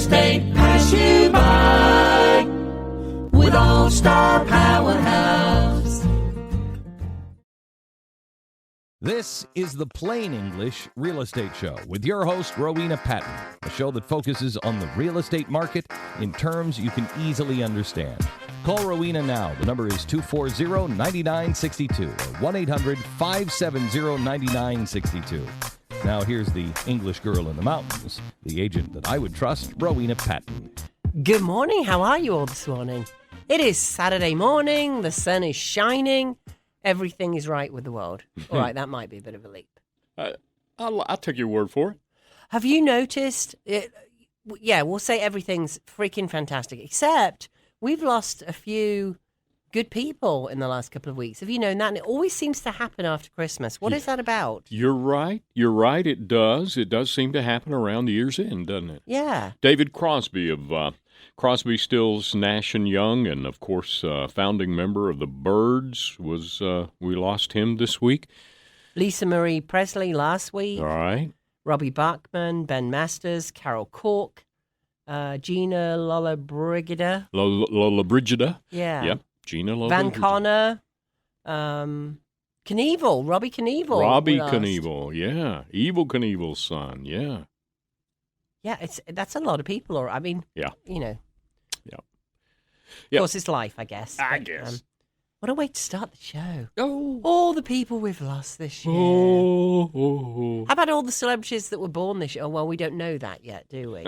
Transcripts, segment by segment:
estate pass you by with All Star Powerhouse. This is the Plain English Real Estate Show with your host, Rowena Patton, a show that focuses on the real estate market in terms you can easily understand. Call Rowena now. The number is 240-9962 or 1-800-570-9962. Now here's the English girl in the mountains, the agent that I would trust, Rowena Patton. Good morning. How are you all this morning? It is Saturday morning. The sun is shining. Everything is right with the world. All right, that might be a bit of a leap. I'll take your word for it. Have you noticed? Yeah, we'll say everything's freaking fantastic, except we've lost a few good people in the last couple of weeks. Have you known that? And it always seems to happen after Christmas. What is that about? You're right. You're right. It does. It does seem to happen around the year's end, doesn't it? Yeah. David Crosby of Crosby, Stills, Nash & Young, and, of course, founding member of the Byrds, we lost him this week. Lisa Marie Presley last week. All right. Robbie Bachman, Ben Masters, Carol Cork, Gina Lollobrigida. Lollobrigida. Yeah. Yep. Gina Lollobrigida. Van Connor. Knievel. Robbie Knievel. Robbie Knievel. Yeah. Evil Knievel's son. Yeah. Yeah, that's a lot of people. Or I mean, yeah. You know. Yeah. Of course, it's life, I guess. I guess. What a way to start the show. Oh. All the people we've lost this year. Oh. How about all the celebrities that were born this year? Oh, well, we don't know that yet, do we?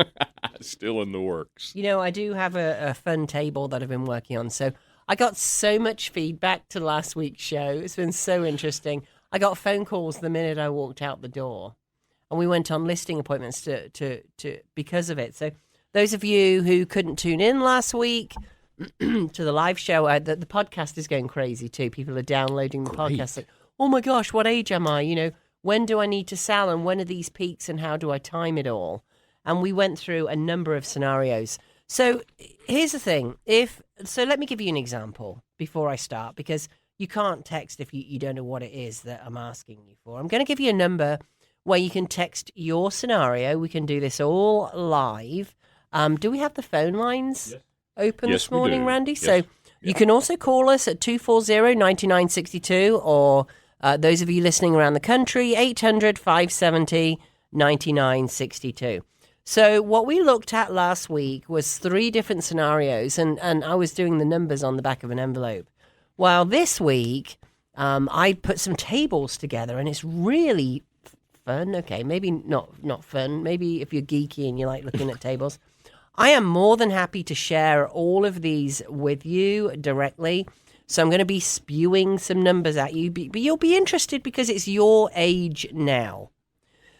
Still in the works. You know, I do have a fun table that I've been working on. So I got so much feedback to last week's show. It's been so interesting. I got phone calls the minute I walked out the door. And we went on listing appointments to because of it. So those of you who couldn't tune in last week to the live show, the podcast is going crazy too. People are downloading the podcast like, oh my gosh, what age am I? You know, when do I need to sell and when are these peaks and how do I time it all? And we went through a number of scenarios. So here's the thing. So let me give you an example before I start, because you can't text if you don't know what it is that I'm asking you for. I'm going to give you a number where you can text your scenario. We can do this all live. Do we have the phone lines open this morning, Randy? Yes. So you can also call us at 240-9962, or those of you listening around the country, 800-570-9962. So what we looked at last week was 3 different scenarios, and I was doing the numbers on the back of an envelope. Well, this week, I put some tables together, and it's really fun. Okay, maybe not fun. Maybe if you're geeky and you like looking at tables. I am more than happy to share all of these with you directly. So I'm going to be spewing some numbers at you, but you'll be interested because it's your age now.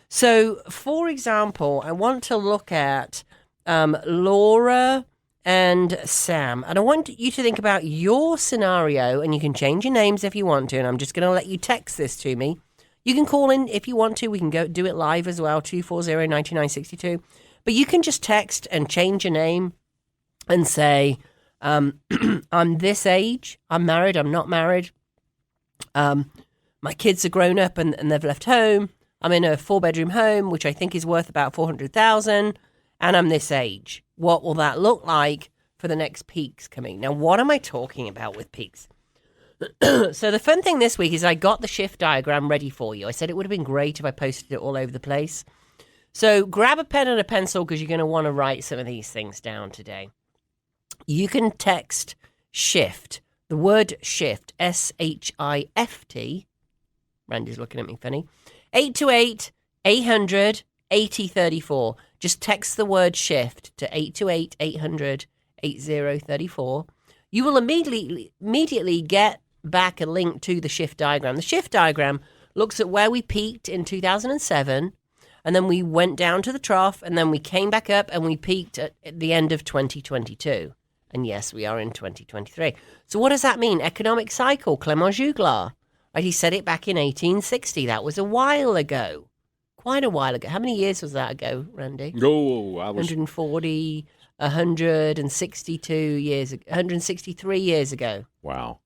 So, for example, I want to look at Laura and Sam. And I want you to think about your scenario, and you can change your names if you want to, and I'm just going to let you text this to me. You can call in if you want to. We can go do it live as well, 240-9962. But you can just text and change your name and say, I'm this age, I'm married, I'm not married. My kids are grown up and they've left home. I'm in a 4-bedroom home, which I think is worth about $400,000, and I'm this age. What will that look like for the next peaks coming? Now, what am I talking about with peaks? So the fun thing this week is I got the shift diagram ready for you. I said it would have been great if I posted it all over the place. So grab a pen and a pencil because you're going to want to write some of these things down today. You can text shift, the word shift, SHIFT. Randy's looking at me funny. 828-800-8034. Just text the word shift to 828-800-8034. You will immediately get back a link to the shift diagram. The shift diagram looks at where we peaked in 2007, and then we went down to the trough, and then we came back up, and we peaked at the end of 2022. And yes, we are in 2023. So what does that mean? Economic cycle, Clément Juglar. Right, he said it back in 1860. That was a while ago. Quite a while ago. How many years was that ago, Randy? Oh, I was... 140, 162 years, 163 years ago. Wow.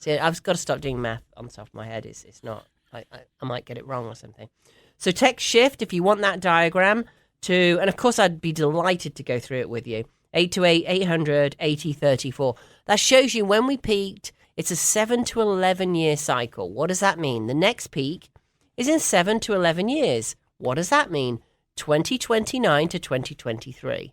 See, I've got to stop doing math on the top of my head. It's not, I might get it wrong or something. So text shift if you want that diagram and of course, I'd be delighted to go through it with you. 828-800-8034. That shows you when we peaked. It's a 7 to 11 year cycle. What does that mean? The next peak is in 7 to 11 years. What does that mean? 2029 to 2023.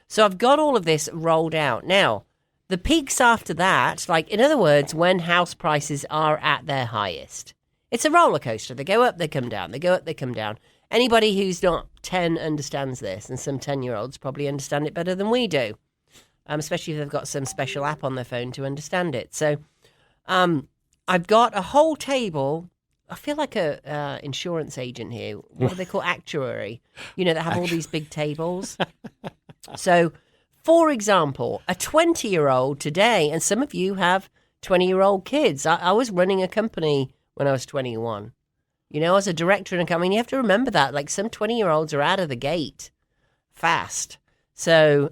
So I've got all of this rolled out. Now, the peaks after that, like in other words, when house prices are at their highest, it's a roller coaster. They go up, they come down. They go up, they come down. Anybody who's not 10 understands this, and some 10-year-olds probably understand it better than we do, especially if they've got some special app on their phone to understand it. So I've got a whole table. I feel like a insurance agent here. What do they call actuary? You know, that have all these big tables. So, for example, a 20-year-old today, and some of you have 20-year-old kids. I was running a company when I was 21. You know, as a director in a company, you have to remember that. Like, some 20-year-olds are out of the gate fast. So,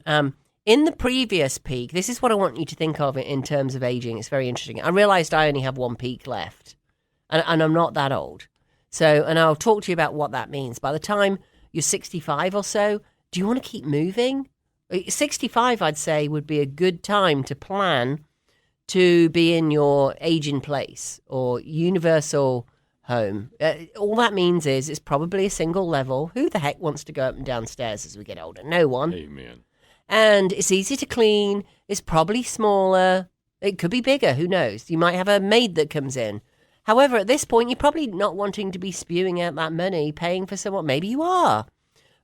in the previous peak, this is what I want you to think of in terms of aging. It's very interesting. I realized I only have one peak left, and I'm not that old. So, and I'll talk to you about what that means. By the time you're 65 or so, do you want to keep moving? 65, I'd say, would be a good time to plan to be in your age in place or universal home. All that means is it's probably a single level. Who the heck wants to go up and down stairs as we get older? No one. Amen. And it's easy to clean. It's probably smaller. It could be bigger. Who knows? You might have a maid that comes in. However, at this point, you're probably not wanting to be spewing out that money, paying for someone. Maybe you are.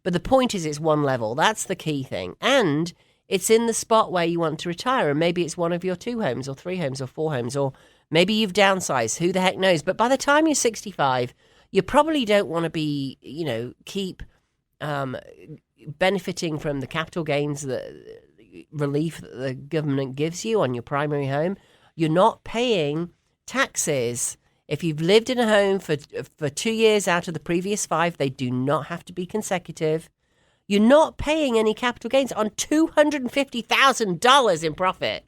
But the point is it's one level. That's the key thing. And it's in the spot where you want to retire. And maybe it's one of your 2 homes or 3 homes or 4 homes, or maybe you've downsized. Who the heck knows? But by the time you're 65, you probably don't want to be, keep benefiting from the capital gains, the relief that the government gives you on your primary home. You're not paying taxes. If you've lived in a home for 2 years out of the previous 5, they do not have to be consecutive. You're not paying any capital gains on $250,000 in profit.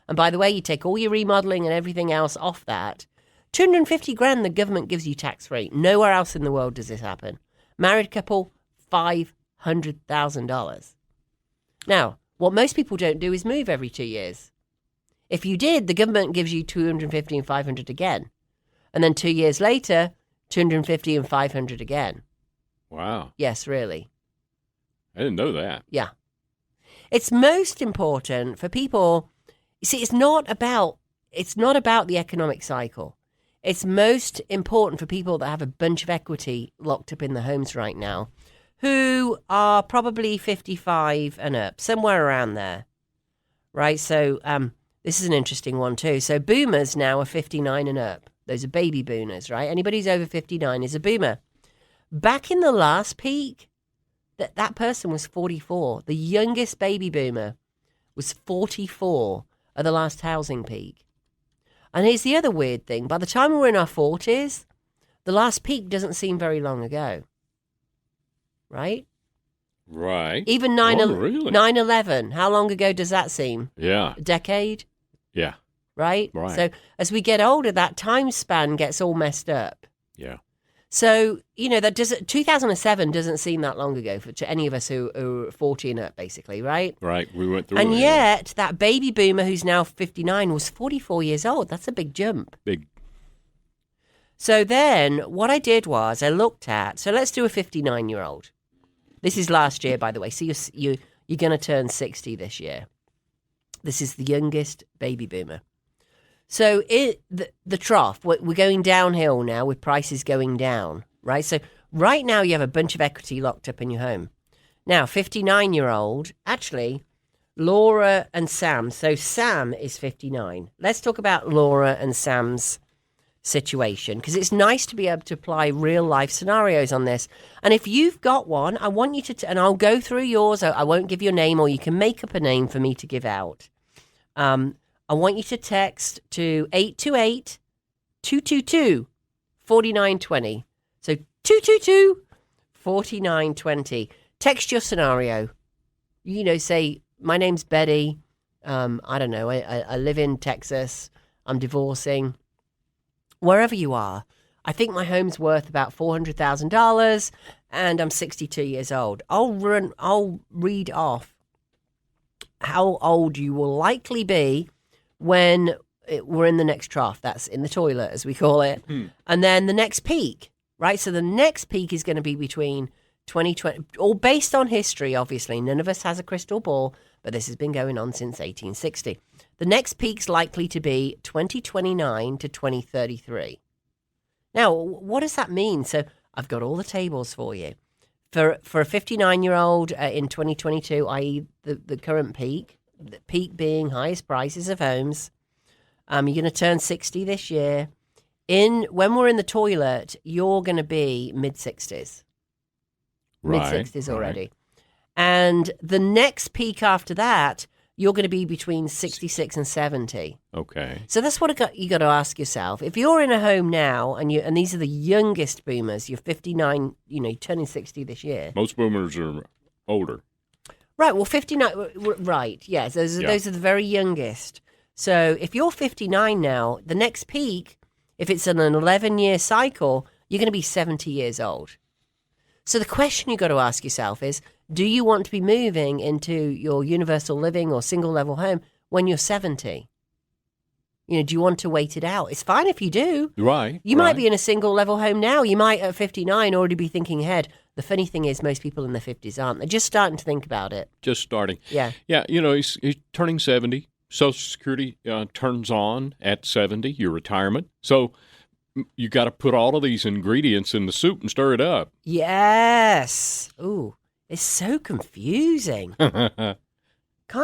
And by the way, you take all your remodeling and everything else off that. $250,000 the government gives you tax-free. Nowhere else in the world does this happen. Married couple, $500,000. Now, what most people don't do is move every 2 years. If you did, the government gives you $250,000 and $500,000 again. And then 2 years later, $250,000 and $500,000 again. Wow. Yes, really. I didn't know that. Yeah. It's most important for people. You see, it's not about the economic cycle. It's most important for people that have a bunch of equity locked up in the homes right now, who are probably 55 and up, somewhere around there. Right? So this is an interesting one too. So boomers now are 59 and up. Those are baby boomers, right? Anybody who's over 59 is a boomer. Back in the last peak, that person was 44. The youngest baby boomer was 44 at the last housing peak. And here's the other weird thing. By the time we're in our 40s, the last peak doesn't seem very long ago. Right? Right. Even really? 9/11, how long ago does that seem? Yeah. A decade? Yeah. Right? Right. So as we get older, that time span gets all messed up. Yeah. So, 2007 doesn't seem that long ago to any of us who are 40 and up, basically, right? Right. We went through And it. yet, that baby boomer who's now 59 was 44 years old. That's a big jump. Big. So then what I did was I looked at, so let's do a 59-year-old. This is last year, by the way. So you're going to turn 60 this year. This is the youngest baby boomer. So the trough, we're going downhill now with prices going down, right? So right now you have a bunch of equity locked up in your home. Now, 59-year-old, actually, Laura and Sam. So Sam is 59. Let's talk about Laura and Sam's situation, because it's nice to be able to apply real-life scenarios on this. And if you've got one, I want you to, and I'll go through yours. I won't give you a name, or you can make up a name for me to give out. I want you to text to 828-222-4920. So 222-4920. Text your scenario. Say, my name's Betty. I don't know. I live in Texas. I'm divorcing. Wherever you are, I think my home's worth about $400,000. and I'm 62 years old. I'll read off how old you will likely be when we're in the next trough. That's in the toilet, as we call it. And then the next peak, right? So the next peak is going to be between 2020, all based on history, obviously. None of us has a crystal ball, but this has been going on since 1860. The next peak's likely to be 2029 to 2033. Now, what does that mean? So I've got all the tables for you. For a 59-year-old in 2022, i.e. the current peak, the peak being highest prices of homes, you're going to turn 60 this year. When we're in the toilet, you're going to be mid-60s. Mid-60s already. And the next peak after that, you're going to be between 66 and 70. Okay. So that's what you got to ask yourself. If you're in a home now, and these are the youngest boomers, you're 59, turning 60 this year. Most boomers are older. Right, well, 59, right, yes, those are the very youngest. So if you're 59 now, the next peak, if it's an 11-year cycle, you're going to be 70 years old. So the question you got to ask yourself is, do you want to be moving into your universal living or single level home when you're 70? Do you want to wait it out? It's fine if you do. Right. You might be in a single level home now. You might at 59 already be thinking ahead. The funny thing is most people in their 50s aren't. They're just starting to think about it. Just starting. Yeah. Yeah, he's turning 70. Social Security turns on at 70, your retirement. So you got to put all of these ingredients in the soup and stir it up. Yes. Ooh, it's so confusing. Can't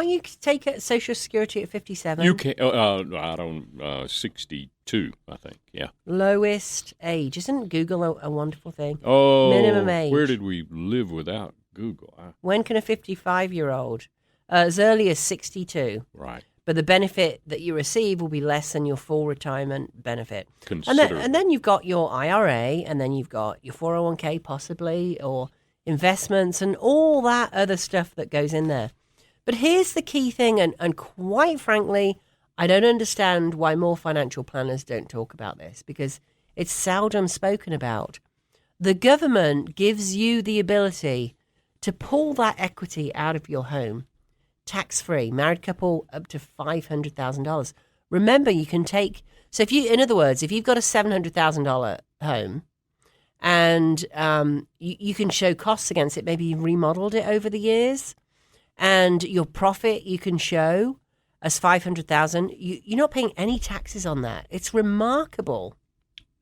you take Social Security at 57? You can. I don't. 62, I think. Yeah. Lowest age. Isn't Google a wonderful thing? Oh, minimum age. Where did we live without Google? When can a 55-year-old? As early as 62. Right. But the benefit that you receive will be less than your full retirement benefit. And then you've got your IRA, and then you've got your 401k possibly, or investments, and all that other stuff that goes in there. But here's the key thing, and quite frankly, I don't understand why more financial planners don't talk about this, because it's seldom spoken about. The government gives you the ability to pull that equity out of your home tax-free, married couple up to $500,000. Remember, you can take, so if you've got a $700,000 home and you can show costs against it, maybe you remodeled it over the years, and your profit you can show as $500,000, you're not paying any taxes on that. It's remarkable.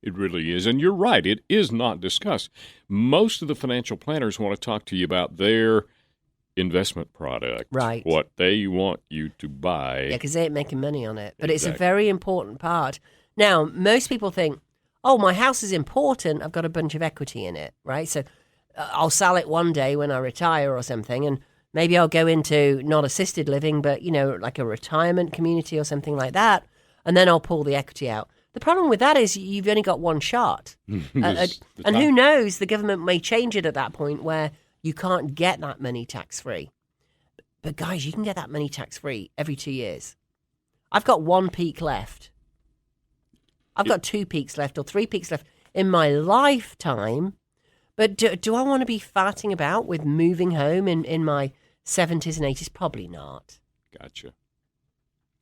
It really is. And you're right, it is not discussed. Most of the financial planners want to talk to you about their investment product, right? What they want you to buy. Yeah, because they ain't making money on it. But Exactly. It's a very important part. Now, most people think, oh, my house is important. I've got a bunch of equity in it, right? So I'll sell it one day when I retire or something, and maybe I'll go into not assisted living, but, like a retirement community or something like that, and then I'll pull the equity out. The problem with that is you've only got one shot. And who knows, the government may change it at that point where you can't get that money tax-free. But guys, you can get that money tax-free every 2 years. I've got one peak left. I've got 2 peaks left or 3 peaks left in my lifetime. But do I want to be farting about with moving home in my 70s and 80s? Probably not. Gotcha.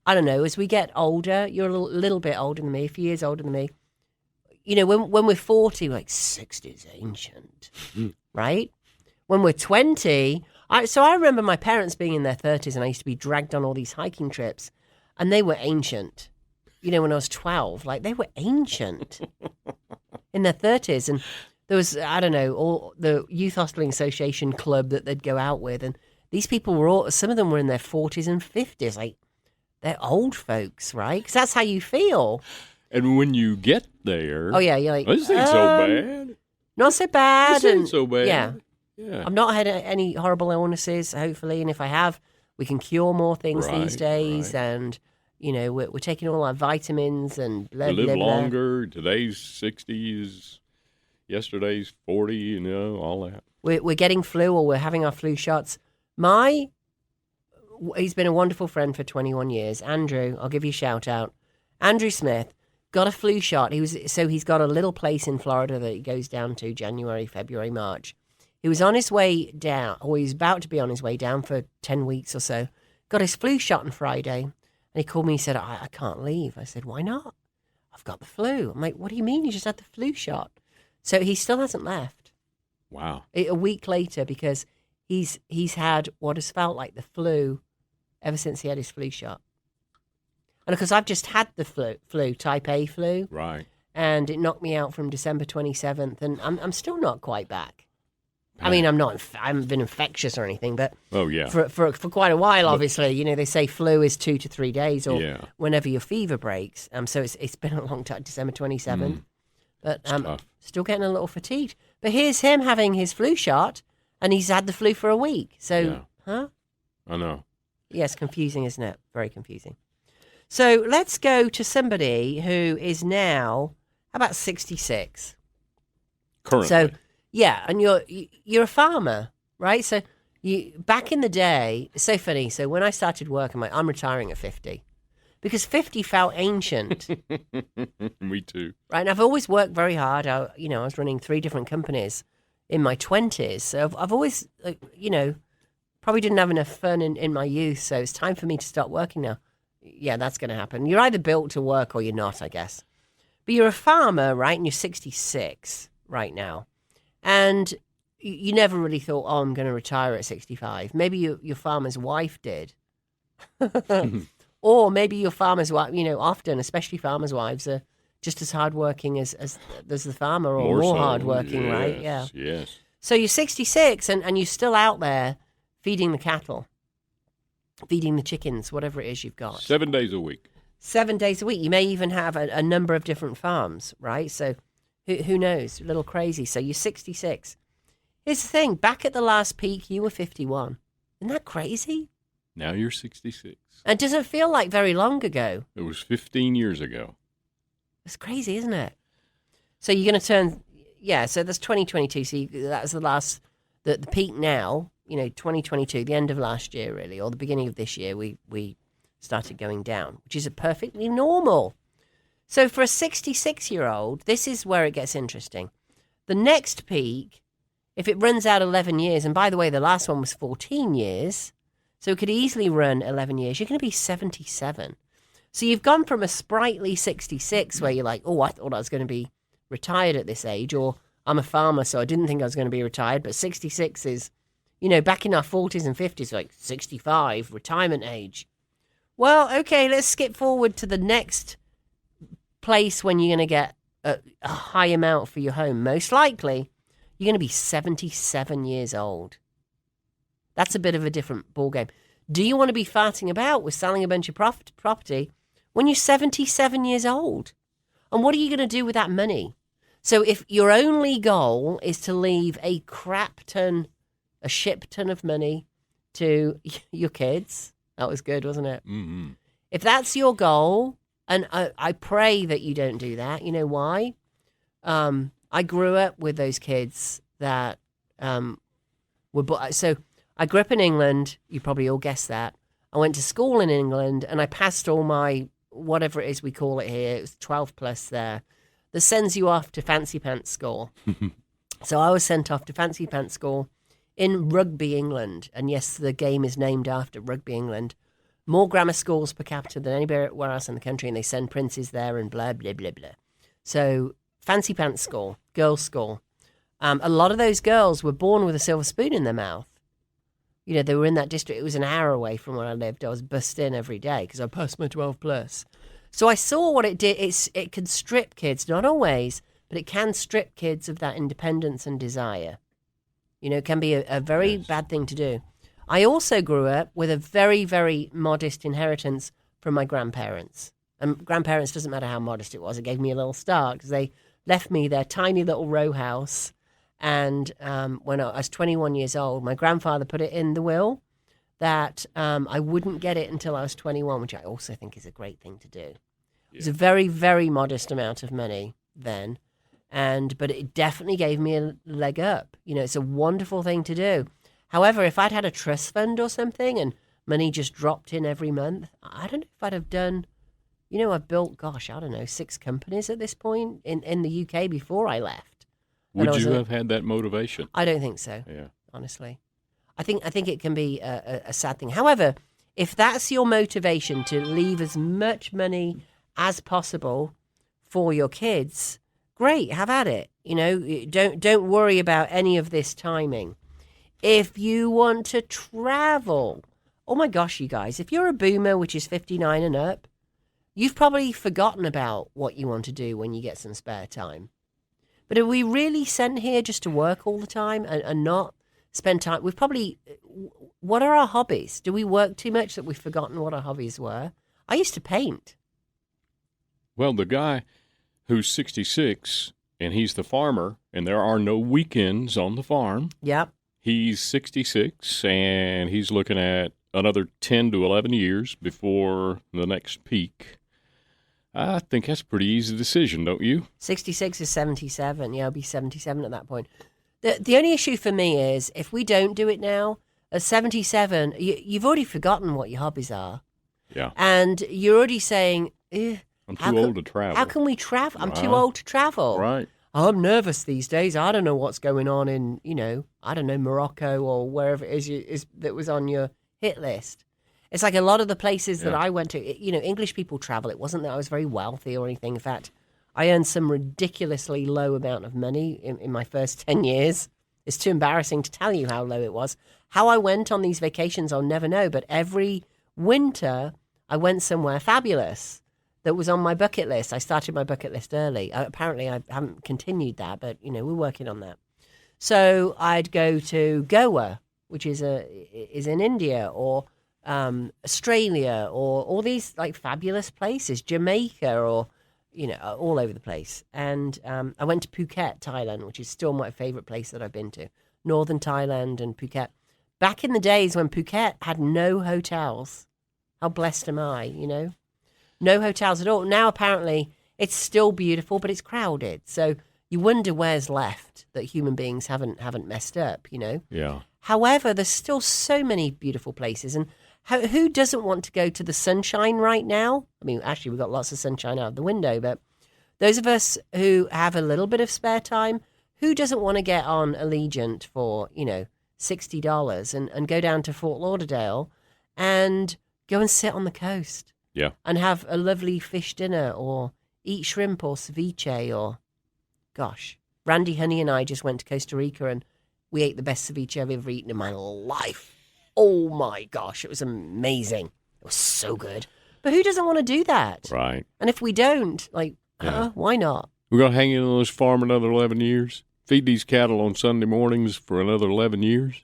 I don't know. As we get older, you're a little bit older than me, a few years older than me. When we're 40, we're like 60 is ancient, right? When we're 20, I remember my parents being in their 30s, and I used to be dragged on all these hiking trips, and they were ancient. When I was 12, like they were ancient in their 30s. And there was, I don't know, all the Youth Hostling Association club that they'd go out with. And these people some of them were in their 40s and 50s. Like, they're old folks, right? Because that's how you feel. And when you get there, oh yeah, you're like, this ain't so bad. Not so bad. This ain't so bad. Yeah. Yeah. I've not had any horrible illnesses, hopefully. And if I have, we can cure more things these days. Right. And, we're taking all our vitamins and blah, we live blah, blah. longer. Today's 60s, yesterday's 40, all that. We're getting flu, or we're having our flu shots. He's been a wonderful friend for 21 years. Andrew, I'll give you a shout out. Andrew Smith got a flu shot. He's got a little place in Florida that he goes down to January, February, March. He was on his way down, or he was about to be on his way down for 10 weeks or so. Got his flu shot on Friday. And he called me and said, I can't leave. I said, why not? I've got the flu. I'm like, what do you mean? You just had the flu shot. So he still hasn't left. Wow. A week later, because he's had what has felt like the flu ever since he had his flu shot. And because I've just had the flu, type A flu. Right. And it knocked me out from December 27th. And I'm still not quite back. I mean, I haven't been infectious or anything, but oh yeah, for quite a while, obviously, you know, they say flu is 2 to 3 days, or yeah. whenever your fever breaks. So it's been a long time, December 27th, but still getting a little fatigued. But here's him having his flu shot, and he's had the flu for a week. So, huh? I know. Yes, confusing, isn't it? Very confusing. So let's go to somebody who is now about 66. Currently. So. Yeah, and you're a farmer, right? So back in the day, it's so funny. So when I started work, I'm retiring at 50 because 50 felt ancient. Me too. Right, and I've always worked very hard. I was running 3 different companies in my 20s. So I've always, probably didn't have enough fun in my youth. So it's time for me to start working now. Yeah, that's going to happen. You're either built to work or you're not, I guess. But you're a farmer, right? And you're 66 right now. And you never really thought, oh, I'm going to retire at 65. Maybe your farmer's wife did. Or maybe your farmer's wife, often, especially farmers' wives, are just as hardworking as the farmer, or more so. hardworking, Yes, right? Yeah. Yes. So you're 66 and you're still out there feeding the cattle, feeding the chickens, whatever it is you've got. 7 days a week. 7 days a week. You may even have a number of different farms, right? So who knows? A little crazy. So you're 66. Here's the thing. Back at the last peak, you were 51. Isn't that crazy? Now you're 66. And it doesn't feel like very long ago. It was 15 years ago. It's crazy, isn't it? So you're going to turn, so that's 2022. So that was the peak now, 2022, the end of last year, really, or the beginning of this year, we started going down, which is perfectly normal. So for a 66-year-old, this is where it gets interesting. The next peak, if it runs out 11 years, and by the way, the last one was 14 years, so it could easily run 11 years, you're going to be 77. So you've gone from a sprightly 66 where you're like, oh, I thought I was going to be retired at this age, or I'm a farmer, so I didn't think I was going to be retired, but 66 is, back in our 40s and 50s, like 65, retirement age. Well, okay, let's skip forward to the next place when you're going to get a high amount for your home. Most likely, you're going to be 77 years old. That's a bit of a different ballgame. Do you want to be farting about with selling a bunch of property when you're 77 years old? And what are you going to do with that money? So if your only goal is to leave a ship ton of money to your kids, that was good, wasn't it? Mm-hmm. If that's your goal, and I pray that you don't do that. You know why? I grew up with those kids that so I grew up in England. You probably all guessed that. I went to school in England, and I passed all my, whatever it is we call it here, it was 12 plus there, that sends you off to fancy pants school. So I was sent off to fancy pants school in Rugby, England. And yes, the game is named after Rugby, England. More grammar schools per capita than anywhere else in the country, and they send princes there and blah, blah, blah, blah. So fancy pants school, girls' school. A lot of those girls were born with a silver spoon in their mouth. They were in that district. It was an hour away from where I lived. I was bussed in every day because I passed my 12 plus. So I saw what it did. It can strip kids, not always, but it can strip kids of that independence and desire. It can be a very bad thing to do. I also grew up with a very, very modest inheritance from my grandparents. And grandparents, doesn't matter how modest it was, it gave me a little start because they left me their tiny little row house. And when I was 21 years old, my grandfather put it in the will that I wouldn't get it until I was 21, which I also think is a great thing to do. Yeah. It was a very, very modest amount of money then. But it definitely gave me a leg up. It's a wonderful thing to do. However, if I'd had a trust fund or something and money just dropped in every month, I don't know if I'd have done, I've built, 6 companies at this point in the UK before I left. Would you have had that motivation? I don't think so. Yeah. Honestly, I think it can be a sad thing. However, if that's your motivation to leave as much money as possible for your kids, great, have at it. You know, don't worry about any of this timing. If you want to travel, oh my gosh, you guys, if you're a boomer, which is 59 and up, you've probably forgotten about what you want to do when you get some spare time. But are we really sent here just to work all the time and not spend time? We've probably, what are our hobbies? Do we work too much that we've forgotten what our hobbies were? I used to paint. Well, the guy who's 66, and he's the farmer, and there are no weekends on the farm. Yep. He's 66, and he's looking at another 10 to 11 years before the next peak. I think that's a pretty easy decision, don't you? 66 is 77. Yeah, I'll be 77 at that point. The only issue for me is if we don't do it now, at 77, you've already forgotten what your hobbies are. Yeah. And you're already saying, I'm too old to travel. How can we travel? I'm too old to travel. Right. I'm nervous these days. I don't know what's going on in, Morocco or wherever it is that was on your hit list. It's like a lot of the places that I went to, English people travel. It wasn't that I was very wealthy or anything. In fact, I earned some ridiculously low amount of money in my first 10 years. It's too embarrassing to tell you how low it was. How I went on these vacations, I'll never know. But every winter, I went somewhere fabulous that was on my bucket list. I started my bucket list early. Apparently, I haven't continued that, but, we're working on that. So I'd go to Goa, which is in India, or Australia, or all these like fabulous places, Jamaica, or all over the place. And I went to Phuket, Thailand, which is still my favorite place that I've been to. Northern Thailand and Phuket. Back in the days when Phuket had no hotels, how blessed am I? No hotels at all. Now apparently it's still beautiful, but it's crowded. So you wonder where's left that human beings haven't messed up. Yeah. However, there's still so many beautiful places, and who doesn't want to go to the sunshine right now? I mean, actually, we've got lots of sunshine out of the window, but those of us who have a little bit of spare time, who doesn't want to get on Allegiant for, $60 and go down to Fort Lauderdale and go and sit on the coast? Yeah. And have a lovely fish dinner or eat shrimp or ceviche or, gosh, Randy, Honey, and I just went to Costa Rica and we ate the best ceviche I've ever eaten in my life. Oh my gosh, it was amazing. It was so good. But who doesn't want to do that? Right. And if we don't, why not? We're going to hang in on this farm another 11 years? Feed these cattle on Sunday mornings for another 11 years?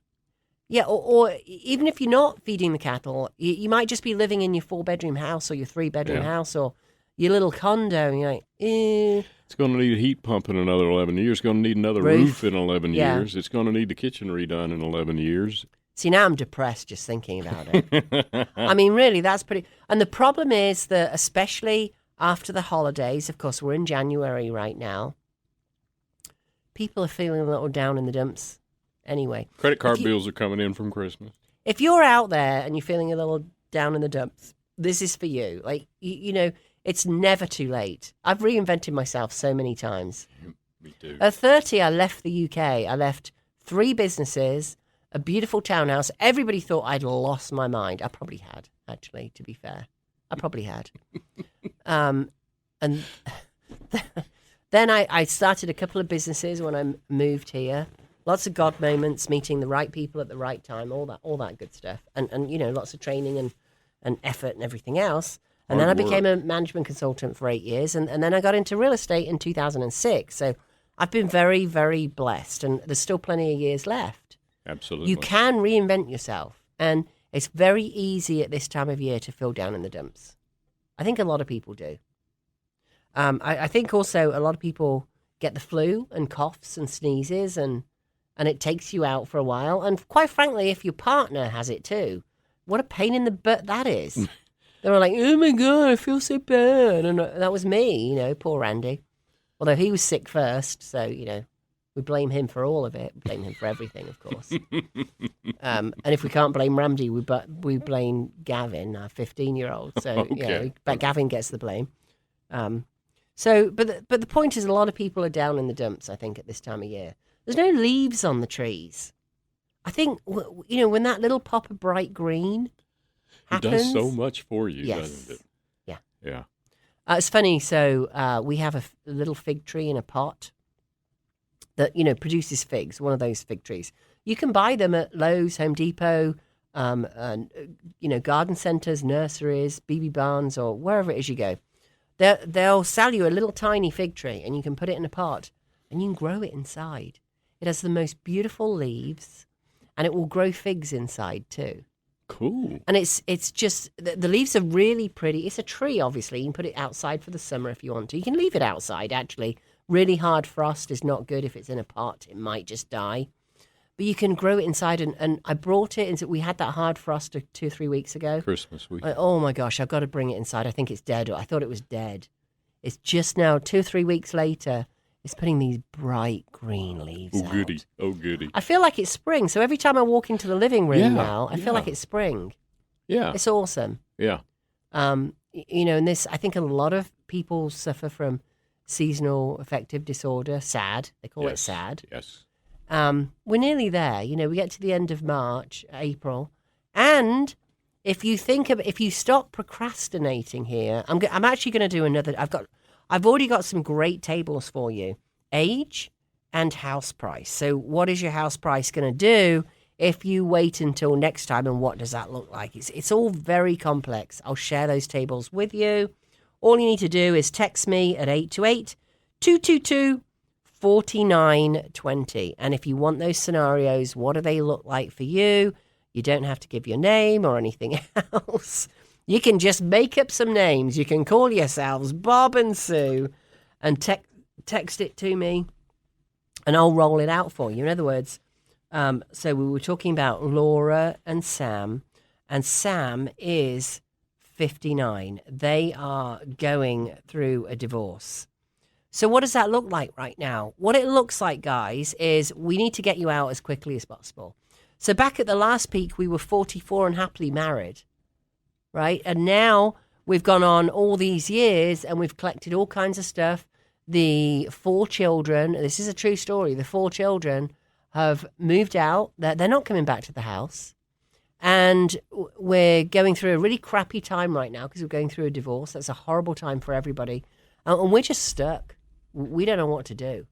Yeah, or even if you're not feeding the cattle, you might just be living in your 4-bedroom house or your 3-bedroom house or your little condo, and you're like, It's going to need a heat pump in another 11 years. It's going to need another roof in 11 years. It's going to need the kitchen redone in 11 years. See, now I'm depressed just thinking about it. I mean, really, that's pretty... And the problem is that, especially after the holidays, of course, we're in January right now, people are feeling a little down in the dumps anyway. Credit card bills are coming in from Christmas. If you're out there and you're feeling a little down in the dumps, this is for you. Like, it's never too late. I've reinvented myself so many times. Me too. At 30, I left the UK. I left 3 businesses, a beautiful townhouse. Everybody thought I'd lost my mind. I probably had, actually, to be fair. I probably had. And then I started a couple of businesses when I moved here. Lots of God moments, meeting the right people at the right time, all that good stuff. And lots of training and effort and everything else. And then I became a management consultant for 8 years. And then I got into real estate in 2006. So I've been very, very blessed. And there's still plenty of years left. Absolutely. You can reinvent yourself. And it's very easy at this time of year to feel down in the dumps. I think a lot of people do. I think also a lot of people get the flu and coughs and sneezes and it takes you out for a while. And quite frankly, if your partner has it too, what a pain in the butt that is. They were like, oh my God, I feel so bad. And that was me, poor Randy. Although he was sick first, so, we blame him for all of it. We blame him for everything, of course. And if we can't blame Randy, we blame Gavin, our 15-year-old. So, Okay. but Gavin gets the blame. So, but the point is, a lot of people are down in the dumps, I think, at this time of year. There's no leaves on the trees. I think, when that little pop of bright green happens. It does so much for you, Yes. doesn't it? Yeah. Yeah. It's funny. So we have a little fig tree in a pot that, produces figs, one of those fig trees. You can buy them at Lowe's, Home Depot, and, garden centres, nurseries, BB Barnes, or wherever it is you go. They'll sell you a little tiny fig tree, and you can put it in a pot, and you can grow it inside. It has the most beautiful leaves, and it will grow figs inside too. Cool. And it's just, the leaves are really pretty. It's a tree, obviously. You can put it outside for the summer if you want to. You can leave it outside, actually. Really hard frost is not good if it's in a pot. It might just die. But you can grow it inside. And I brought it into, we had that hard frost 2 or 3 weeks ago. Christmas week. Oh my gosh, I've got to bring it inside. I think it's dead. I thought it was dead. It's just now, 2 or 3 weeks later, it's putting these bright green leaves out. Goody. Oh, goody. I feel like it's spring. So every time I walk into the living room now, I feel like it's spring. Yeah. It's awesome. Yeah. And this, I think a lot of people suffer from seasonal affective disorder, SAD. They call it SAD. Yes. We're nearly there. We get to the end of March, April. And if you stop procrastinating here, I'm actually going to do another. I've already got some great tables for you. Age and house price. So what is your house price going to do if you wait until next time, and what does that look like? It's all very complex. I'll share those tables with you. All you need to do is text me at 828-222-4920. And if you want those scenarios, what do they look like for you? You don't have to give your name or anything else. You can just make up some names. You can call yourselves Bob and Sue and text it to me, and I'll roll it out for you. In other words, so we were talking about Laura and Sam is 59. They are going through a divorce. So what does that look like right now? What it looks like, guys, is we need to get you out as quickly as possible. So back at the last peak, we were 44 and happily married, right? And now we've gone on all these years and we've collected all kinds of stuff. The 4 children, this is a true story, the 4 children have moved out. They're not coming back to the house. And we're going through a really crappy time right now because we're going through a divorce. That's a horrible time for everybody. And we're just stuck. We don't know what to do.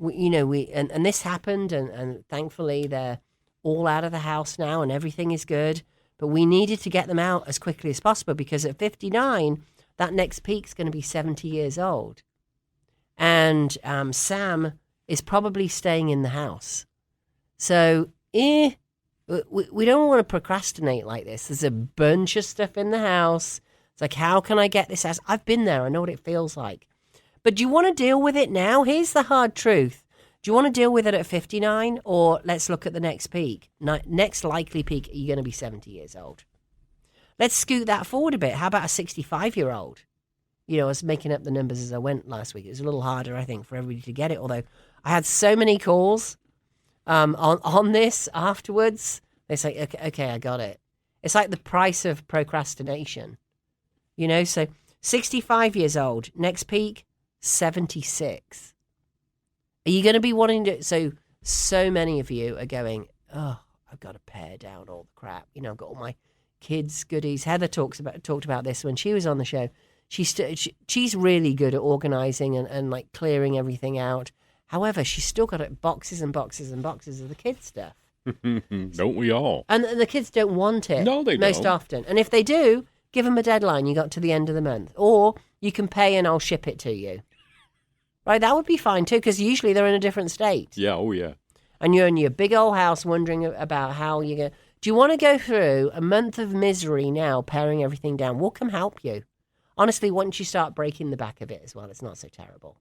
And this happened, and thankfully they're all out of the house now and everything is good. But we needed to get them out as quickly as possible because at 59, that next peak's going to be 70 years old. And Sam is probably staying in the house. So we don't want to procrastinate like this. There's a bunch of stuff in the house. It's like, how can I get this house? I've been there. I know what it feels like. But do you want to deal with it now? Here's the hard truth. Do you want to deal with it at 59? Or let's look at the next peak. Next likely peak, you're going to be 70 years old. Let's scoot that forward a bit. How about a 65-year-old? I was making up the numbers as I went last week. It was a little harder, I think, for everybody to get it. Although I had so many calls on this afterwards. They say, okay, I got it. It's like the price of procrastination. So 65 years old, next peak, 76. Are you going to be wanting to? So many of you are going, oh, I've got to pare down all the crap. I've got all my kids' goodies. Heather talked about this when she was on the show. She's really good at organizing and like clearing everything out. However, she's still got boxes and boxes and boxes of the kids' stuff. Don't we all? And the kids don't want it. No, they most don't. often. And if they do, give them a deadline. You got to the end of the month. Or you can pay and I'll ship it to you. Right? That would be fine too, because usually they're in a different state. Yeah, oh yeah. And you're in your big old house wondering about how you're going to... Do you want to go through a month of misery now, paring everything down? We'll come help you. Honestly, once you start breaking the back of it as well, it's not so terrible.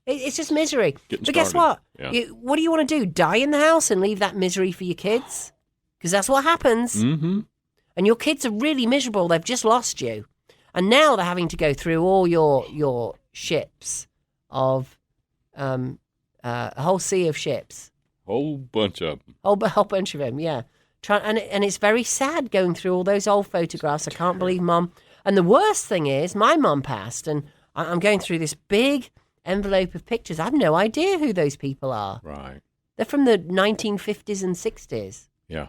It's just misery. But guess what? Yeah. What do you want to do? Die in the house and leave that misery for your kids? Because that's what happens. Mm-hmm. And your kids are really miserable. They've just lost you. And now they're having to go through all your ships of a whole sea of ships. Whole bunch of them. Whole bunch of them, yeah. And it's very sad going through all those old photographs. I can't believe Mom. And the worst thing is, my mum passed, and I'm going through this big envelope of pictures. I have no idea who those people are. Right. They're from the 1950s and 60s. Yeah.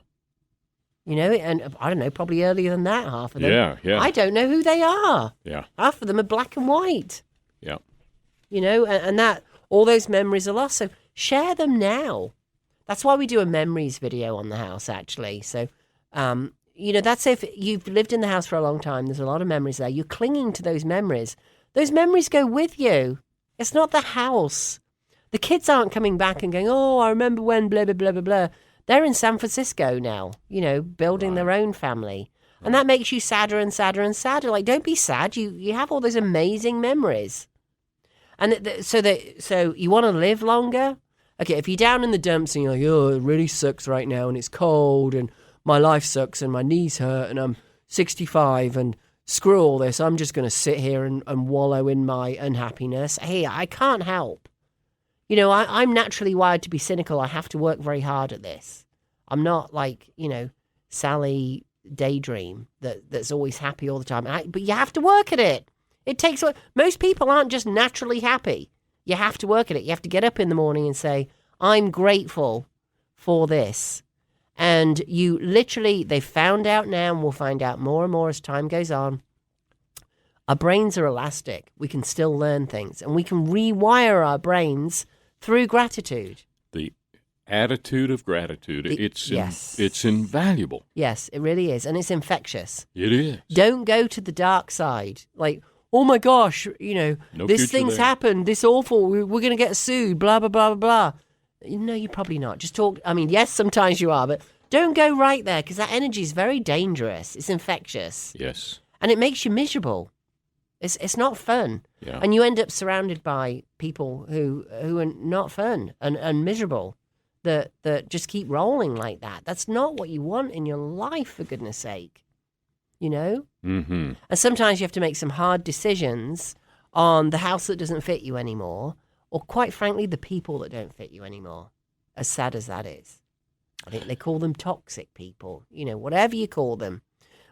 You know, and I don't know, probably earlier than that, half of them. Yeah. I don't know who they are. Yeah. Half of them are black and white. Yeah. You know, and that all those memories are lost. So share them now. That's why we do a memories video on the house, actually. So, you know, that's if you've lived in the house for a long time. There's a lot of memories there. You're clinging to those memories. Those memories go with you. It's not the house. The kids aren't coming back and going, oh, I remember when blah, blah, blah, blah, blah. They're in San Francisco now, you know, building their own family. And that makes you sadder and sadder and sadder. Like, don't be sad. You have all those amazing memories. And so you want to live longer? Okay, if you're down in the dumps and you're like, oh, it really sucks right now and it's cold and my life sucks and my knees hurt and I'm 65 and screw all this, I'm just going to sit here and wallow in my unhappiness. Hey, I can't help. You know, I'm naturally wired to be cynical. I have to work very hard at this. I'm not like, you know, Sally Daydream that's always happy all the time. But you have to work at it. It takes most people aren't just naturally happy. You have to work at it. You have to get up in the morning and say, I'm grateful for this. And you literally, they've found out now, and we'll find out more and more as time goes on. Our brains are elastic. We can still learn things, and we can rewire our brains through gratitude. The attitude of gratitude, it's invaluable. Yes, it really is, and it's infectious. It is. Don't go to the dark side. Like, oh my gosh, you know, this thing's happened, this awful, we're going to get sued, blah, blah, blah, blah, blah. No, you're probably not. Just talk. I mean, yes, sometimes you are, but don't go right there because that energy is very dangerous. It's infectious. Yes. And it makes you miserable. It's not fun. Yeah. And you end up surrounded by people who are not fun and miserable that just keep rolling like that. That's not what you want in your life, for goodness sake. You know? Mm-hmm. And sometimes you have to make some hard decisions on the house that doesn't fit you anymore, or quite frankly, the people that don't fit you anymore, as sad as that is. I think they call them toxic people, you know, whatever you call them.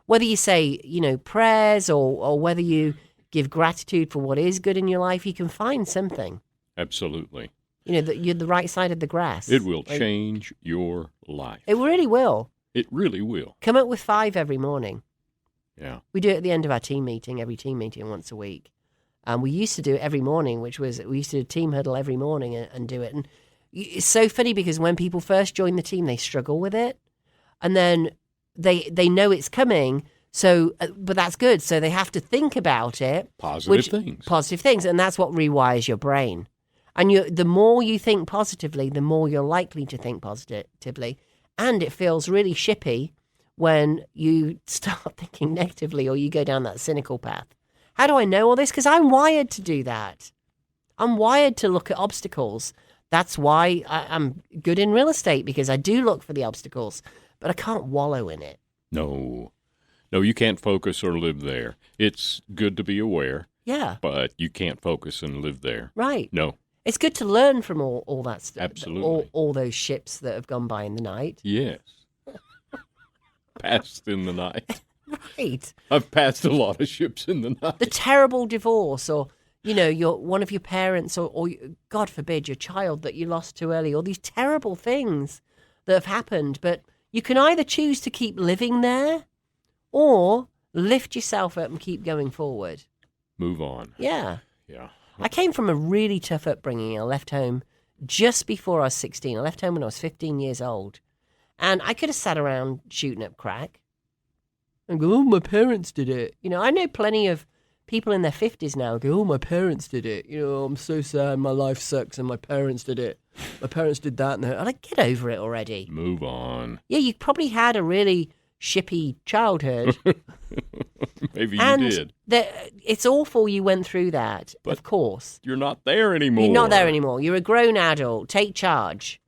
Whether you say, you know, prayers or whether you give gratitude for what is good in your life, you can find something. Absolutely. You know, that you're the right side of the grass. It will change your life. It really will. It really will. Come up with 5 every morning. Yeah. We do it at the end of our team meeting, every team meeting once a week. We used to do it every morning, we used to do a team huddle every morning and do it. And it's so funny because when people first join the team, they struggle with it. And then they know it's coming, so but that's good. So they have to think about it. Positive things. And that's what rewires your brain. And the more you think positively, the more you're likely to think positively. And it feels really shippy when you start thinking negatively or you go down that cynical path. How do I know all this? Because I'm wired to do that. I'm wired to look at obstacles. That's why I'm good in real estate, because I do look for the obstacles, but I can't wallow in it. No, you can't focus or live there. It's good to be aware. Yeah. But you can't focus and live there. Right. No. It's good to learn from all that stuff. Absolutely. All those ships that have gone by in the night. Yes. Passed in the night. Right. I've passed a lot of ships in the night. The terrible divorce, or, you know, one of your parents, or God forbid, your child that you lost too early, or these terrible things that have happened. But you can either choose to keep living there or lift yourself up and keep going forward. Move on. Yeah. Yeah. I came from a really tough upbringing. I left home just before I was 16. I left home when I was 15 years old. And I could have sat around shooting up crack and go, oh, my parents did it. You know, I know plenty of people in their 50s now who go, oh, my parents did it. You know, I'm so sad, my life sucks, and my parents did it. My parents did that. And I'm like, get over it already. Move on. Yeah, you probably had a really shippy childhood. Maybe you did. It's awful you went through that, but of course. You're not there anymore. You're not there anymore. You're a grown adult. Take charge.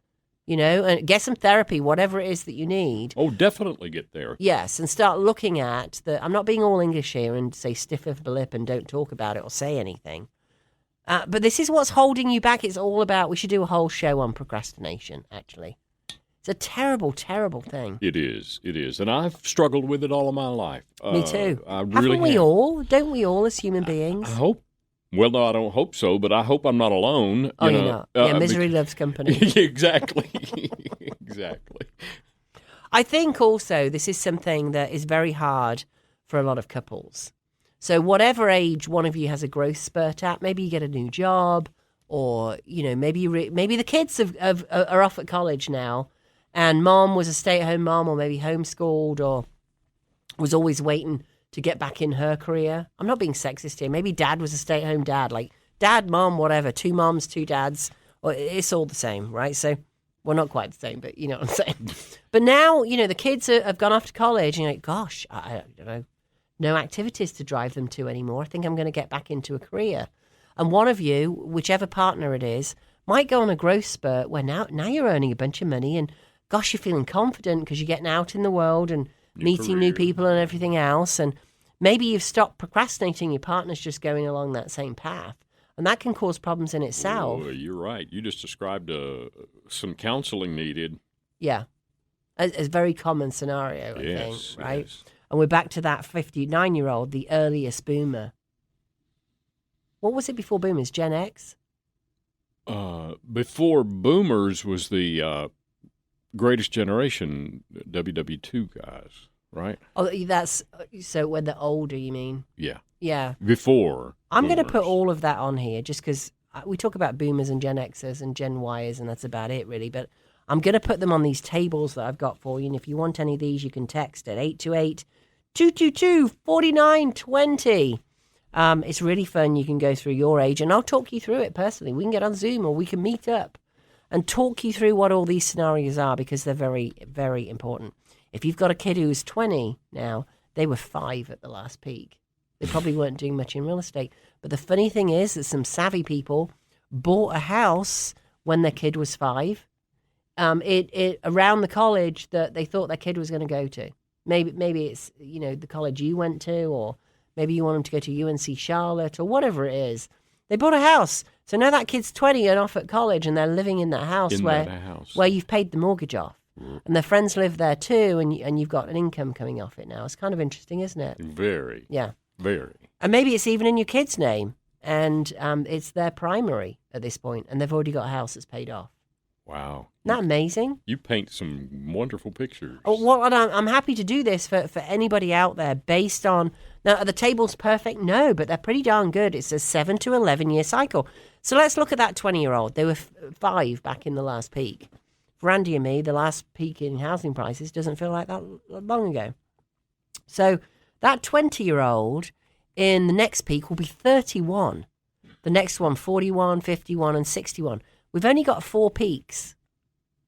You know, and get some therapy, whatever it is that you need. Oh, definitely get therapy. Yes, and start looking at I'm not being all English here and say stiff upper lip and don't talk about it or say anything. But this is what's holding you back. It's all about, we should do a whole show on procrastination, actually. It's a terrible, terrible thing. It is. And I've struggled with it all of my life. Me too. I really Haven't we all? Don't we all as human beings? I hope Well, no, I don't hope so, but I hope I'm not alone. Oh, you're not. Yeah, misery loves company. Exactly. Exactly. I think also this is something that is very hard for a lot of couples. So whatever age one of you has a growth spurt at, maybe you get a new job, or maybe maybe the kids are off at college now, and mom was a stay-at-home mom, or maybe homeschooled, or was always waiting to get back in her career. I'm not being sexist here. Maybe dad was a stay-at-home dad, like dad, mom, whatever, 2 moms, 2 dads, or it's all the same, right? So, well, not quite the same, but you know what I'm saying. But now, the kids have gone off to college, and you're like, gosh, I don't know, no activities to drive them to anymore. I think I'm going to get back into a career. And one of you, whichever partner it is, might go on a growth spurt where now you're earning a bunch of money, and gosh, you're feeling confident because you're getting out in the world and meeting new people and everything else. And maybe you've stopped procrastinating. Your partner's just going along that same path. And that can cause problems in itself. Oh, you're right. You just described some counseling needed. Yeah. A very common scenario, I think, right? Yes. And we're back to that 59-year-old, the earliest boomer. What was it before boomers? Gen X? Before boomers was the greatest generation, WW2 guys, right? Oh, that's so when they're older, you mean? Yeah. Yeah. Before. I'm going to boomers. put all of that on here just because we talk about boomers and Gen Xers and Gen Yers, and that's about it, really. But I'm going to put them on these tables that I've got for you. And if you want any of these, you can text at 828-222-4920. It's really fun. You can go through your age, and I'll talk you through it personally. We can get on Zoom, or we can meet up and talk you through what all these scenarios are, because they're very, very important. If you've got a kid who's 20 now, they were 5 at the last peak. They probably weren't doing much in real estate. But the funny thing is that some savvy people bought a house when their kid was 5. It around the college that they thought their kid was going to go to. Maybe it's the college you went to, or maybe you want them to go to UNC Charlotte or whatever it is. They bought a house. So now that kid's 20 and off at college, and they're living in that house where you've paid the mortgage off. And their friends live there too, and you've got an income coming off it now. It's kind of interesting, isn't it? Very. Yeah. Very. And maybe it's even in your kid's name, and it's their primary at this point, and they've already got a house that's paid off. Wow. Isn't that amazing? You paint some wonderful pictures. Oh, well, and I'm happy to do this for anybody out there based on... Now, are the tables perfect? No, but they're pretty darn good. It's a 7 to 11-year cycle. So let's look at that 20-year-old. They were 5 back in the last peak. For Andy and me, the last peak in housing prices doesn't feel like that long ago. So that 20-year-old in the next peak will be 31. The next one, 41, 51, and 61. We've only got 4 peaks,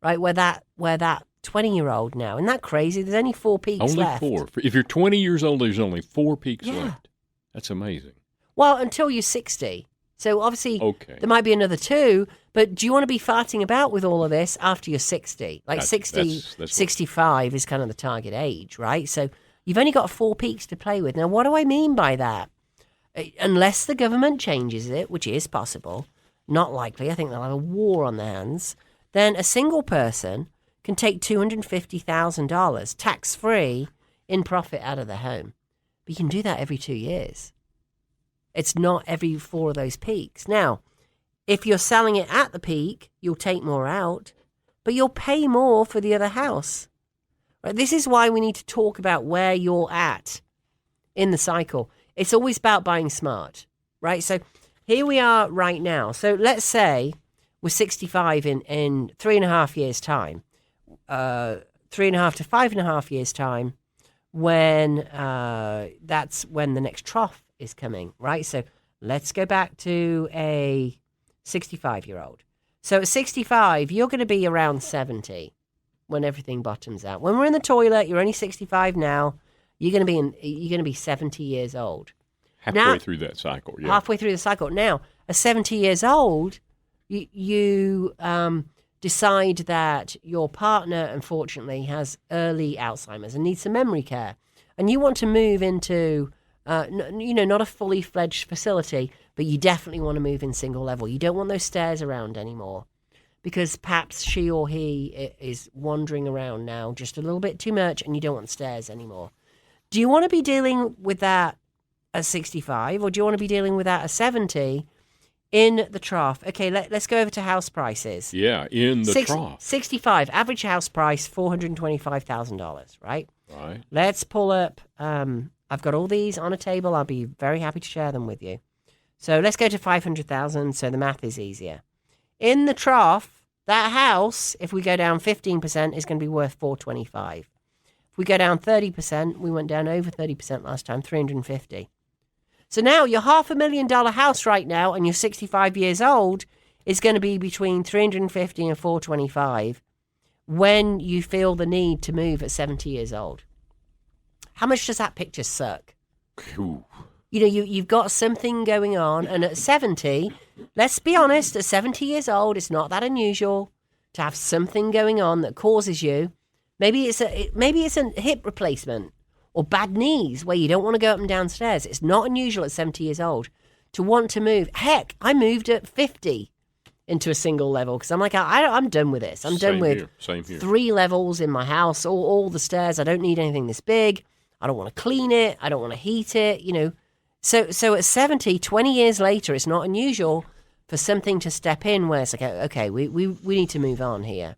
right? Where that 20-year-old now. Isn't that crazy? There's only 4 peaks left. Only 4. If you're 20 years old, there's only 4 peaks Yeah. left. That's amazing. Well, until you're 60. So obviously Okay. there might be another 2, but do you want to be farting about with all of this after you're 60? Like That's 65 is kind of the target age, right? So you've only got 4 peaks to play with. Now, what do I mean by that? Unless the government changes it, which is possible, not likely, I think they'll have a war on their hands, then a single person can take $250,000 tax-free in profit out of their home. But you can do that every 2 years. It's not every 4 of those peaks. Now, if you're selling it at the peak, you'll take more out, but you'll pay more for the other house. Right? This is why we need to talk about where you're at in the cycle. It's always about buying smart, right? So here we are right now. So let's say we're 65 in 3.5 years' time, 3.5 to 5.5 years' time, when that's when the next trough is coming, right? So let's go back to a 65-year-old. So at 65, you're going to be around 70 when everything bottoms out. When we're in the toilet, you're only 65 now. You're going to be 70 years old. Halfway through that cycle, yeah. Halfway through the cycle. Now, at 70 years old, you decide that your partner, unfortunately, has early Alzheimer's and needs some memory care. And you want to move into, not a fully fledged facility, but you definitely want to move in single level. You don't want those stairs around anymore, because perhaps she or he is wandering around now just a little bit too much, and you don't want stairs anymore. Do you want to be dealing with that at 65, or do you want to be dealing with that at 70 in the trough? Okay, let's go over to house prices. Yeah, in the trough. 65, average house price, $425,000, right? Right. Let's pull up, I've got all these on a table. I'll be very happy to share them with you. So let's go to 500,000 so the math is easier. In the trough, that house, if we go down 15%, is going to be worth $425,000. If we go down 30%, we went down over 30% last time, $350,000. So now your $500,000 house right now, and you're 65 years old, is going to be between $350,000 and $425,000 when you feel the need to move at 70 years old. How much does that picture suck? Ooh. You know, you've got something going on, and at 70, let's be honest, at 70 years old, it's not that unusual to have something going on that causes you. Maybe it's a hip replacement or bad knees where you don't want to go up and down stairs. It's not unusual at 70 years old to want to move. Heck, I moved at 50 into a single level because I'm like, I'm done with this. I'm done with Same here. 3 levels in my house, all the stairs. I don't need anything this big. I don't want to clean it. I don't want to heat it, you know. So at 70, 20 years later, it's not unusual for something to step in where it's like, okay, we need to move on here.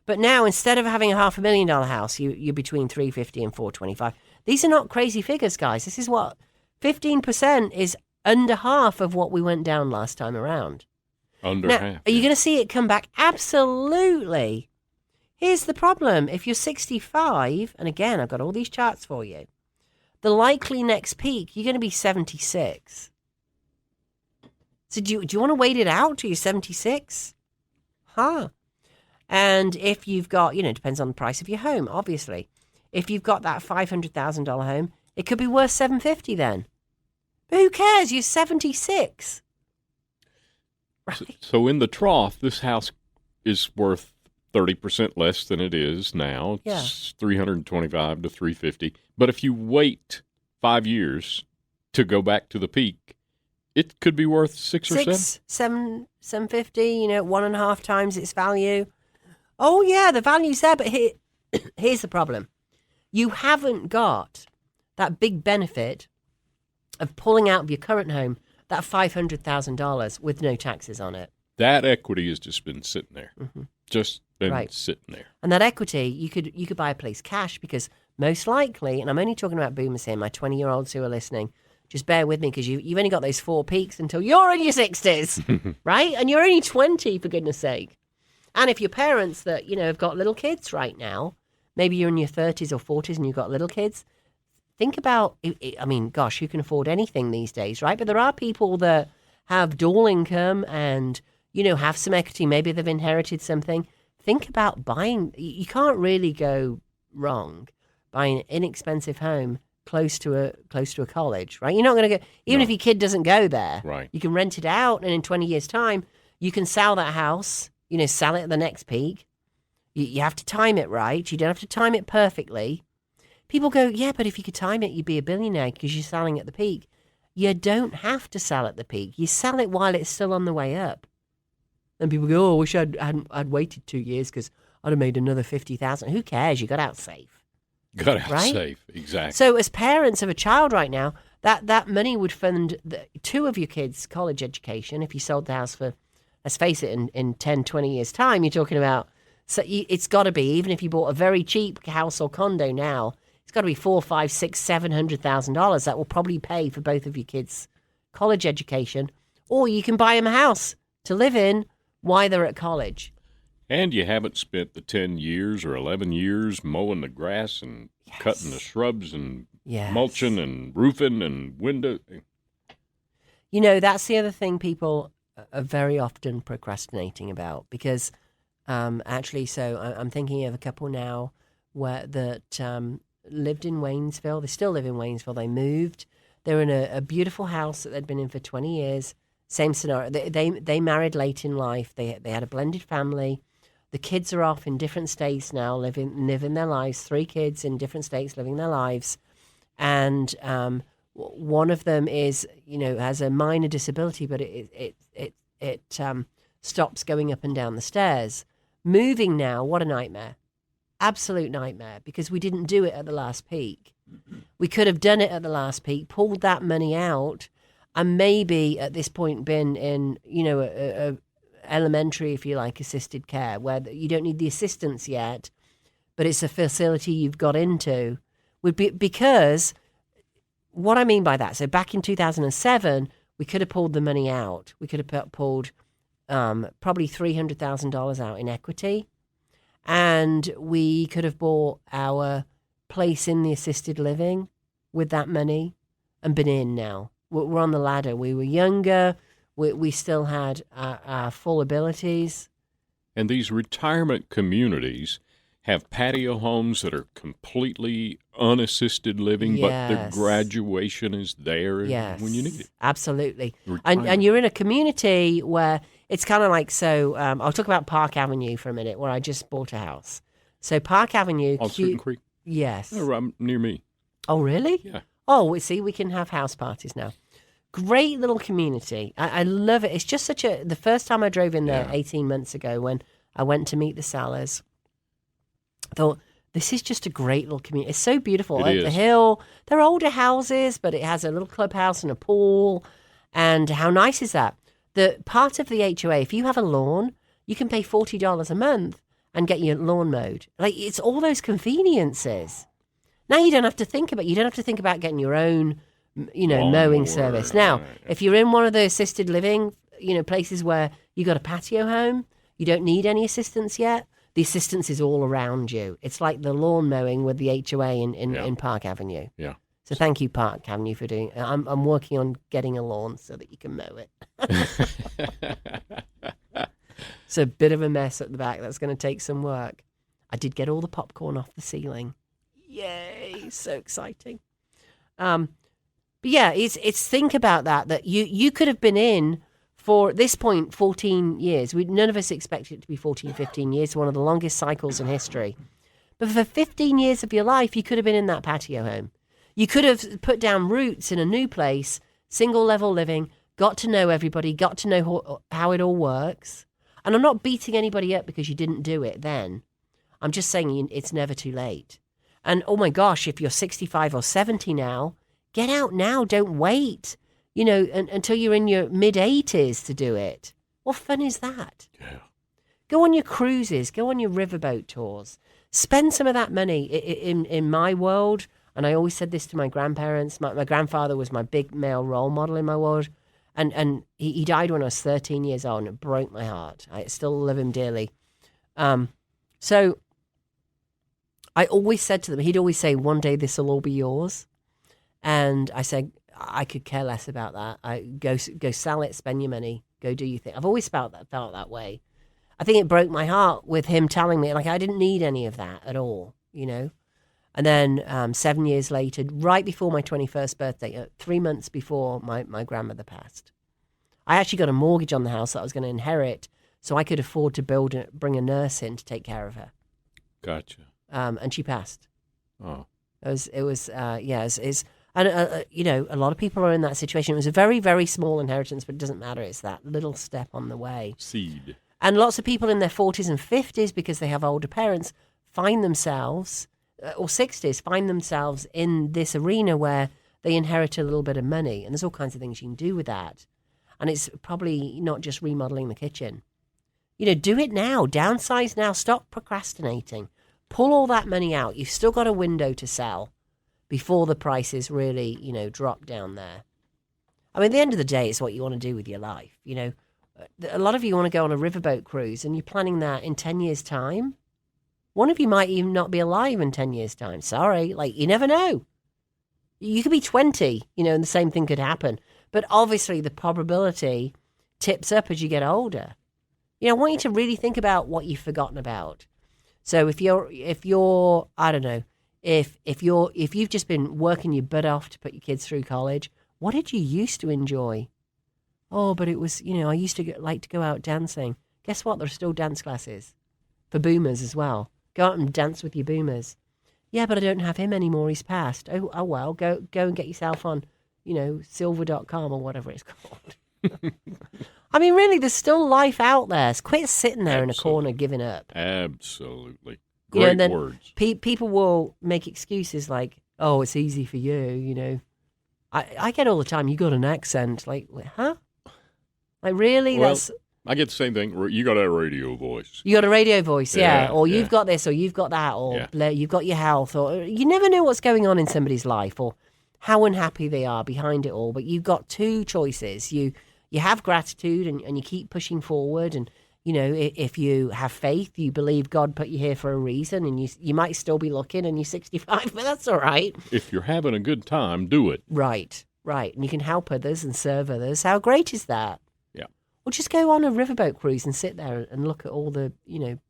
But now, instead of having a $500,000 house, you're between $350,000 and $425,000. These are not crazy figures, guys. This is what 15% is under half of what we went down last time around. Under now, half. Are you going to see it come back? Absolutely. Here's the problem. If you're 65, and again, I've got all these charts for you, the likely next peak, you're going to be 76. So do you want to wait it out till you're 76? Huh. And if you've got, it depends on the price of your home, obviously. If you've got that $500,000 home, it could be worth $750,000 then. But who cares? You're 76. Right? So in the trough, this house is worth 30% less than it is now. It's $325,000 to $350,000. But if you wait 5 years to go back to the peak, it could be worth $6 or $7. $750, 1.5 times its value. Oh yeah, the value's there, but here's the problem. You haven't got that big benefit of pulling out of your current home that $500,000 with no taxes on it. That equity has just been sitting there. Mm-hmm. Just been sitting there. And that equity, you could buy a place cash because most likely, and I'm only talking about boomers here, my 20-year-olds who are listening, just bear with me because you've only got those 4 peaks until you're in your 60s, right? And you're only 20, for goodness sake. And if your parents that, have got little kids right now, maybe you're in your 30s or 40s and you've got little kids, think about, gosh, you can afford anything these days, right? But there are people that have dual income and, have some equity. Maybe they've inherited something. Think about buying. You can't really go wrong buying an inexpensive home close to a college, right? You're not going to go, even if your kid doesn't go there, right? You can rent it out, and in 20 years' time, you can sell that house, sell it at the next peak. You have to time it right. You don't have to time it perfectly. People go, yeah, but if you could time it, you'd be a billionaire because you're selling at the peak. You don't have to sell at the peak. You sell it while it's still on the way up. And people go, oh, I wish I'd waited 2 years because I'd have made another 50,000. Who cares? You got out safe. Got out right? safe, exactly. So as parents of a child right now, that money would fund 2 of your kids' college education. If you sold the house for, let's face it, in 10, 20 years' time, you're talking about, so it's got to be, even if you bought a very cheap house or condo now, it's got to be $400,000, $500,000, $600,000, $700,000. That will probably pay for both of your kids' college education. Or you can buy them a house to live in while they're at college. And you haven't spent the 10 years or 11 years mowing the grass and cutting the shrubs and mulching and roofing and window. That's the other thing people are very often procrastinating about because actually, so I'm thinking of a couple now that lived in Waynesville. They still live in Waynesville. They moved. They're in a beautiful house that they'd been in for 20 years. Same scenario. They married late in life. They had a blended family. The kids are off in different states now, living their lives. 3 kids in different states living their lives. And one of them is, has a minor disability, but it stops going up and down the stairs. Moving now, what a nightmare. absolute nightmare because we didn't do it at the last peak. We could have done it at the last peak, pulled that money out, and maybe at this point been in, a elementary, if you like, assisted care, where you don't need the assistance yet, but it's a facility you've got into. Because what I mean by that, so back in 2007, we could have pulled the money out. We could have pulled probably $300,000 out in equity, and we could have bought our place in the assisted living with that money and been in now. We're on the ladder. We were younger. We still had our full abilities. And these retirement communities have patio homes that are completely unassisted living, but the graduation is there when you need it. Absolutely. And you're in a community where it's kind of like, so I'll talk about Park Avenue for a minute, where I just bought a house. So Park Avenue. On Sweeten Creek? Yes. Oh, right near me. Oh, really? Yeah. Oh, see, we can have house parties now. Great little community. I love it. It's just the first time I drove in there 18 months ago when I went to meet the Salers, I thought, this is just a great little community. It's so beautiful. It is. The hill, they're older houses, but it has a little clubhouse and a pool. And how nice is that? The part of the HOA, if you have a lawn, you can pay $40 a month and get your lawn mowed. Like, it's all those conveniences. Now you don't have to think about getting your own, mowing service. Now, if you're in one of the assisted living, places where you got a patio home, you don't need any assistance yet. The assistance is all around you. It's like the lawn mowing with the HOA in Park Avenue. Yeah. So thank you, Park Avenue, for doing. I'm working on getting a lawn so that you can mow it. It's a bit of a mess at the back. That's going to take some work. I did get all the popcorn off the ceiling. Yay! So exciting. But yeah, it's think about that you could have been in for at this point 14 years. None of us expected it to be 14, 15 years, one of the longest cycles in history. But for 15 years of your life, you could have been in that patio home. You could have put down roots in a new place, single level living, got to know everybody, got to know how it all works. And I'm not beating anybody up because you didn't do it then. I'm just saying it's never too late. And oh my gosh, if you're 65 or 70 now, get out now. Don't wait, until you're in your mid-80s to do it. What fun is that? Yeah. Go on your cruises. Go on your riverboat tours. Spend some of that money. In my world, and I always said this to my grandparents, my grandfather was my big male role model in my world. And he died when I was 13 years old, and it broke my heart. I still love him dearly. So I always said to them, he'd always say, one day this will all be yours. And I said, I could care less about that. Go sell it, spend your money, go do your thing. I've always felt that way. I think it broke my heart with him telling me, like, I didn't need any of that at all, And then 7 years later, right before my 21st birthday, 3 months before my grandmother passed, I actually got a mortgage on the house that I was going to inherit so I could afford to bring a nurse in to take care of her. Gotcha. And she passed. Oh. It was and a lot of people are in that situation. It was a very, very small inheritance, but it doesn't matter. It's that little step on the way. Seed. And lots of people in their 40s and 50s, because they have older parents, find themselves, or 60s, find themselves in this arena where they inherit a little bit of money. And there's all kinds of things you can do with that. And it's probably not just remodeling the kitchen. Do it now. Downsize now. Stop procrastinating. Pull all that money out. You've still got a window to sell before the prices really, drop down there. I mean, at the end of the day, it's what you want to do with your life. A lot of you want to go on a riverboat cruise and you're planning that in 10 years' time. One of you might even not be alive in 10 years' time. Sorry. You never know. You could be 20, and the same thing could happen. But obviously the probability tips up as you get older. I want you to really think about what you've forgotten about. So if you're, I don't know, if you've just been working your butt off to put your kids through college, what did you used to enjoy? Oh, but it was, I used to like to go out dancing. Guess what? There's still dance classes for boomers as well. Go out and dance with your boomers. Yeah, but I don't have him anymore. He's passed. Oh well, go and get yourself on, silver.com or whatever it's called. I mean, really, there's still life out there. So quit sitting there in a corner giving up. Absolutely. Great and then words. People will make excuses like, "Oh, it's easy for you." I get all the time. You got an accent, like, huh? Like, really? Well, I get the same thing. You got that radio voice. You got a radio voice, yeah. Or Yeah. you've got this, or you've got that, or Yeah. you've got your health, or you never know what's going on in somebody's life, or how unhappy they are behind it all. But you've got two choices. You have gratitude, and you keep pushing forward. And if you have faith, you believe God put you here for a reason, and you might still be looking, and you're 65, but that's all right. If you're having a good time, do it. Right. And you can help others and serve others. How great is that? Yeah. Or just go on a riverboat cruise and sit there and look at all the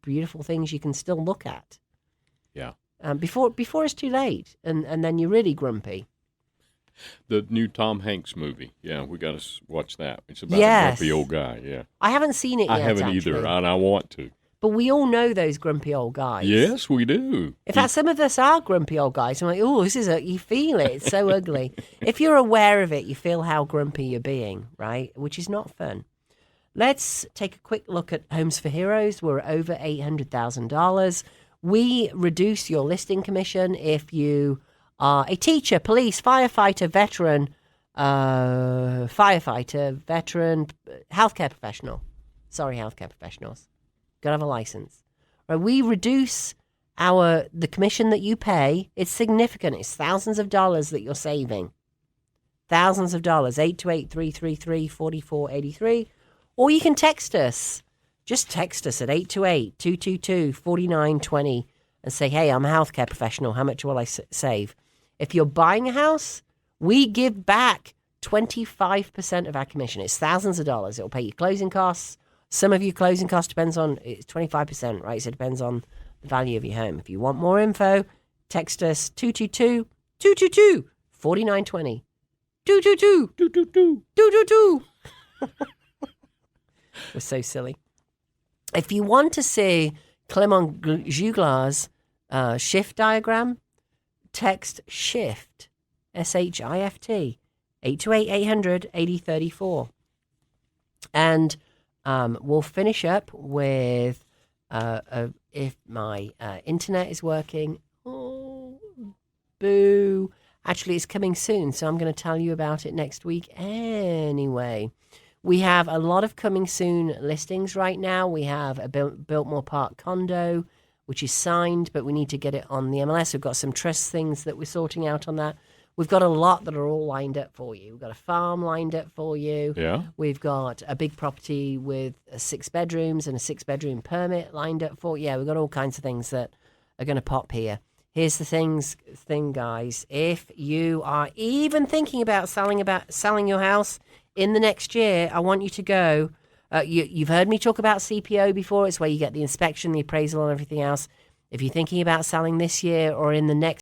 beautiful things you can still look at. Yeah. Before it's too late, and then you're really grumpy. The new Tom Hanks movie. Yeah, we got to watch that. It's about Yes. a grumpy old guy. Yeah. I haven't seen it yet. I haven't either, actually. and I want to. But we all know those grumpy old guys. Yes, we do. In fact, some of us are grumpy old guys. I'm like, oh, you feel it. It's so ugly. If you're aware of it, you feel how grumpy you're being, right? Which is not fun. Let's take a quick look at Homes for Heroes. We're over $800,000. We reduce your listing commission if you are a teacher, police, firefighter, veteran, healthcare professional. Sorry, healthcare professionals. Got to have a license. Right, we reduce the commission that you pay. It's significant. It's thousands of dollars that you're saving. Thousands of dollars. 828-333-4483. Or you can text us. Just text us at 828-222-4920 and say, hey, I'm a healthcare professional. How much will I save? If you're buying a house, we give back 25% of our commission. It's thousands of dollars. It'll pay your closing costs. Some of your closing costs depends on, it's 25%, right? So it depends on the value of your home. If you want more info, text us 222-222-4920. 222-222. We're so silly. If you want to see Clement Juglar's shift diagram, text SHIFT, SHIFT, 828-800-8034. And we'll finish up with if my internet is working. Oh, boo. Actually, it's coming soon, so I'm going to tell you about it next week anyway. We have a lot of coming soon listings right now. We have a Biltmore Park condo, which is signed, but we need to get it on the MLS. We've got some trust things that we're sorting out on that. We've got a lot that are all lined up for you. We've got a farm lined up for you. Yeah. We've got a big property with 6 bedrooms and a 6-bedroom permit lined up for you. Yeah, we've got all kinds of things that are going to pop here. Here's the thing, guys. If you are even thinking about selling your house in the next year, I want you to go. You've heard me talk about CPO before. It's where you get the inspection, the appraisal, and everything else. If you're thinking about selling this year or in the next